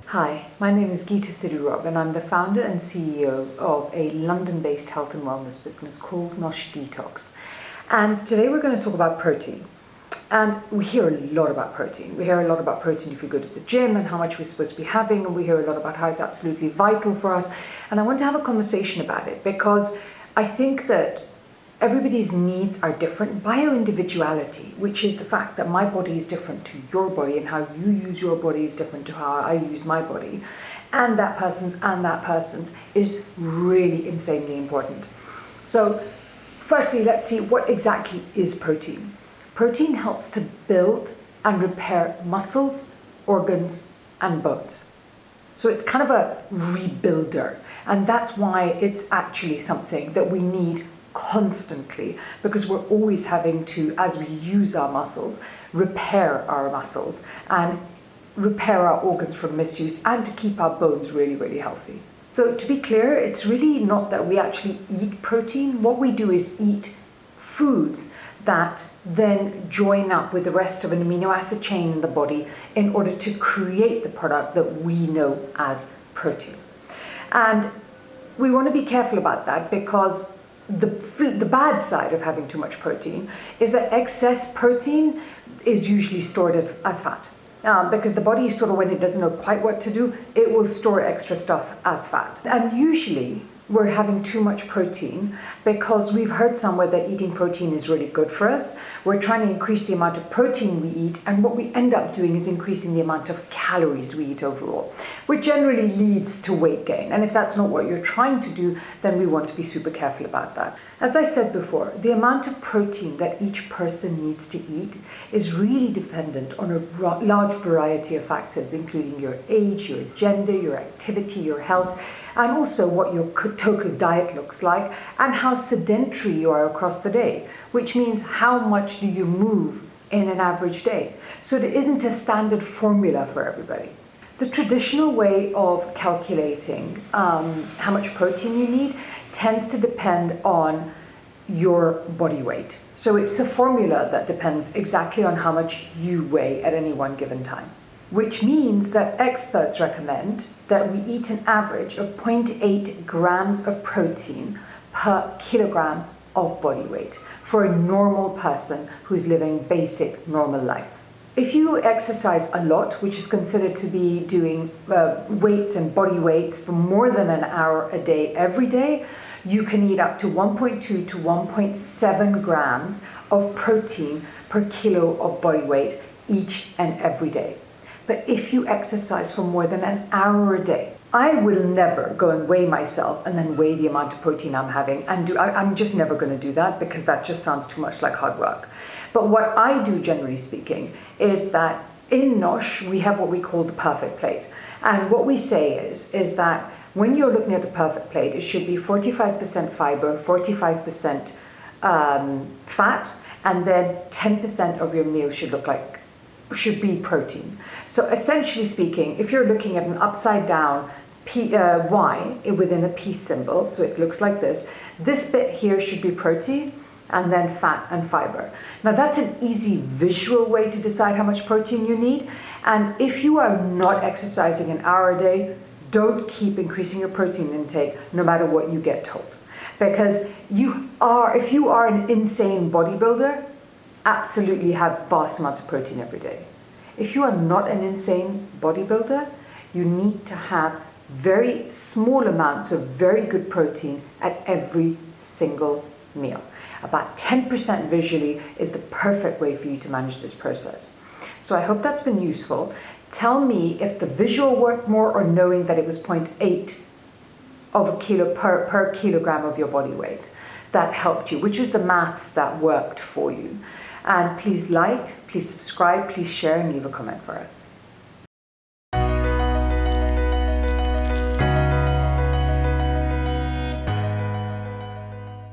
Hi, my name is Geeta Sidhu-Robb and I'm the founder and CEO of a London-based health and wellness business called Nosh Detox. And today we're going to talk about protein. And we hear a lot about protein. We hear a lot about protein if we go to the gym and how much we're supposed to be having, and we hear a lot about how it's absolutely vital for us. And I want to have a conversation about it because I think that everybody's needs are different. Bio-individuality, which is the fact that my body is different to your body and how you use your body is different to how I use my body, and that person's is really insanely important. So firstly, let's see what exactly is protein. Protein helps to build and repair muscles, organs, and bones. So it's kind of a rebuilder, and that's why it's actually something that we need constantly, because we're always having to, as we use our muscles, repair our muscles and repair our organs from misuse, and to keep our bones really, really healthy. So to be clear, it's really not that we actually eat protein. What we do is eat foods that then join up with the rest of an amino acid chain in the body in order to create the product that we know as protein. And we want to be careful about that, because the bad side of having too much protein is that excess protein is usually stored as fat. Because the body, sort of, when it doesn't know quite what to do, it will store extra stuff as fat. And usually we're having too much protein because we've heard somewhere that eating protein is really good for us. We're trying to increase the amount of protein we eat, and what we end up doing is increasing the amount of calories we eat overall, which generally leads to weight gain. And if that's not what you're trying to do, then we want to be super careful about that. As I said before, the amount of protein that each person needs to eat is really dependent on a large variety of factors, including your age, your gender, your activity, your health, and also what your total diet looks like and how sedentary you are across the day, which means how much do you move in an average day. So there isn't a standard formula for everybody. The traditional way of calculating how much protein you need tends to depend on your body weight. So it's a formula that depends exactly on how much you weigh at any one given time, which means that experts recommend that we eat an average of 0.8 grams of protein per kilogram of body weight for a normal person who's living basic normal life. If you exercise a lot, which is considered to be doing weights and body weights for more than an hour a day every day, you can eat up to 1.2 to 1.7 grams of protein per kilo of body weight each and every day. But if you exercise for more than an hour a day, I will never go and weigh myself and then weigh the amount of protein I'm having. And I'm just never going to do that, because that just sounds too much like hard work. But what I do, generally speaking, is that in Nosh, we have what we call the perfect plate. And what we say is that when you're looking at the perfect plate, it should be 45% fiber, 45% fat, and then 10% of your meal should be protein. So essentially speaking, if you're looking at an upside down Y within a peace symbol, so it looks like this bit here should be protein, and then fat and fiber. Now that's an easy visual way to decide how much protein you need. And if you are not exercising an hour a day, don't keep increasing your protein intake no matter what you get told. Because if you are an insane bodybuilder, absolutely have vast amounts of protein every day. If you are not an insane bodybuilder, you need to have very small amounts of very good protein at every single meal. About 10% visually is the perfect way for you to manage this process. So I hope that's been useful. Tell me if the visual worked more, or knowing that it was 0.8 of a kilo per kilogram of your body weight that helped you, which was the maths that worked for you. And please like, please subscribe, please share, and leave a comment for us.